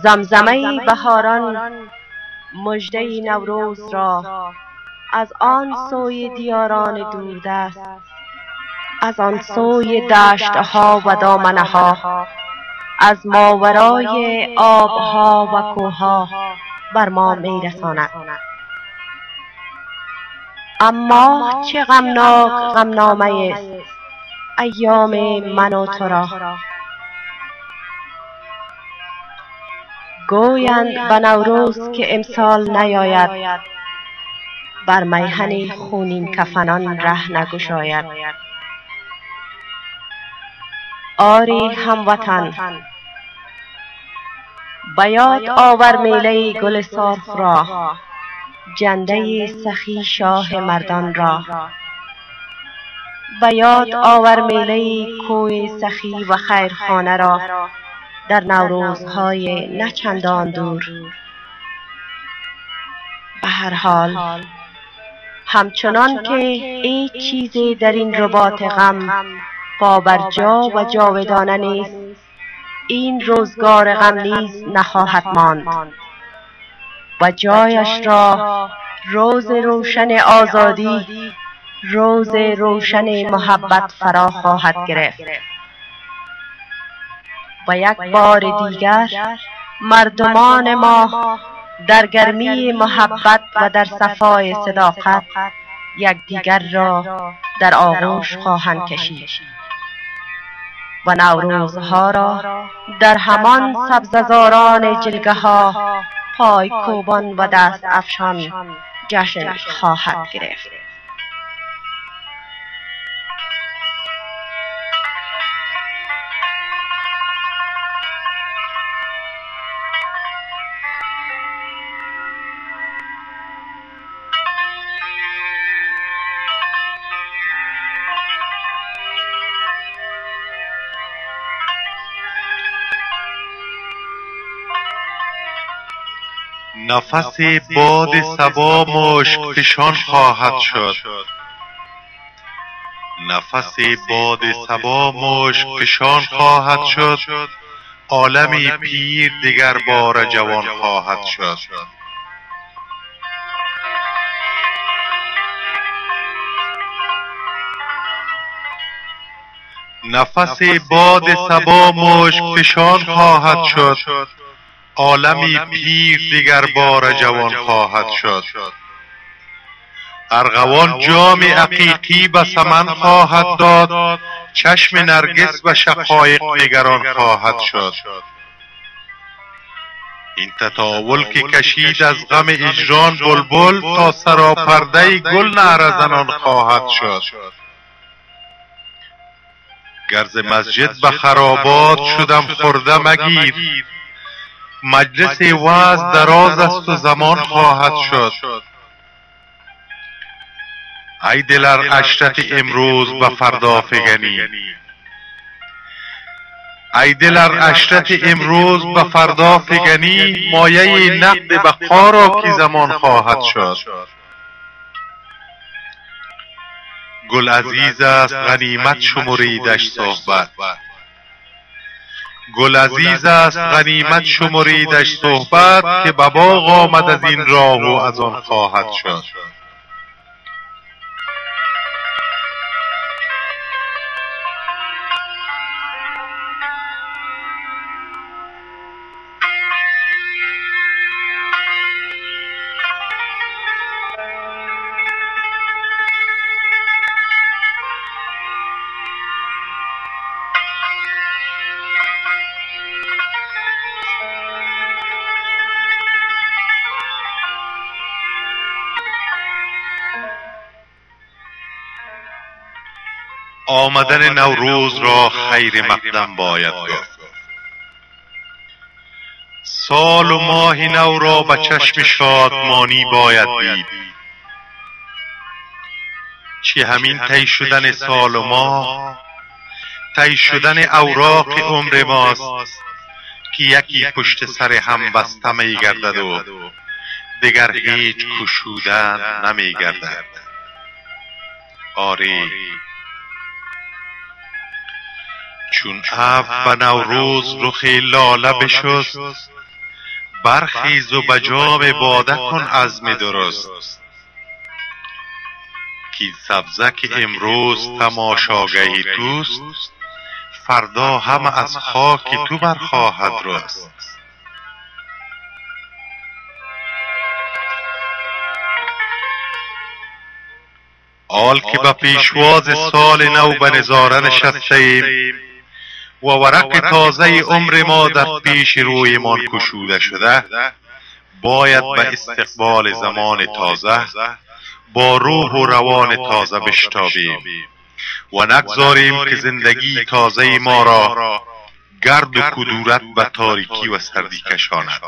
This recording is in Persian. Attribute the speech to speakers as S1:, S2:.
S1: زمزمه بهاران مژده نوروز را از آن سوی دیاران دوردست، از آن سوی دشتها و دامنها، از ماورای آبها و کوهها بر ما میرساند. اما چه غمناک غمنامه است ایام من و تو را. گویند به نوروز که امسال نیاید، بر میهن خونین کفنان ره نگشاید. آری هموطن، به یاد آور میله گل سرخ را، جنده سخی شاه مردان را. به یاد آور میله کوی سخی و خیرخانه را در نوروزهای نه چندان دور. به هر حال همچنان که هیچ چیزی در این رباط غم پابرجا و جاودانه نیست، این روزگار غم نیز نخواهد ماند و جایش را روز روشن آزادی، روز روشن محبت فرا خواهد گرفت. و یک بار دیگر مردمان ما در گرمی محبت و در صفای صداقت یکدیگر را در آغوش خواهند کشید و نوروزها را در همان سبززاران جلگه ها پای کوبان و دست افشان جشن خواهد گرفت.
S2: نفس باد صبا مشک فشان خواهد شد. نفس باد صبا مشک فشان خواهد شد. عالمی پیر دیگر بار جوان خواهد شد. نفس باد صبا مشک فشان خواهد شد. عالمی پیر دیگر بار جوان خواهد شد. ارغوان جام عقیقی به سمن خواهد داد. چشم نرگس و شقایق نگران خواهد شد. این تطاول که کشید از غم هجران بلبل، تا سراپرده گل نعره زنان خواهد شد. گر ز مسجد به خرابات شدم خرده مگیر، مجلس وعظ دراز است و زمان خواهد شد. ای دل ار عشرت امروز به فردا فگنی، ای دل ار عشرت امروز به فردا فگنی، مایه نقد بقا را که زمان خواهد شد. گل عزیز است غنیمت شمریدش صحبت، گل عزیز است غنیمت شمریدش صحبت، که به باغ آمد از این راه و از آن خواهد شد. آمدن نوروز را خیر مقدم باید گفت. سال و ماه نو را به چشم شادمانی باید دید. چه همین طی شدن سال و ماه، طی شدن اوراق عمر ماست، که یکی پشت سر هم بسته می گردد و دیگر هیچ گشودن نمی گردد. آری چون ابر به نوروز رخ لاله بشست، برخیز و بجام باده کن عزم درست، کی سبزه که امروز تماشاگه توست، فردا همه از خاک تو برخواهد رست. حال که به پیشواز سال نو به نظاره نشسته ایم و ورق تازه عمر ما در پیش رویمان کشوده شده، باید به استقبال زمان تازه با روح و روان تازه بشتابیم و نگذاریم که زندگی تازه ما را گرد و کدورت به تاریکی و سردی کشاند.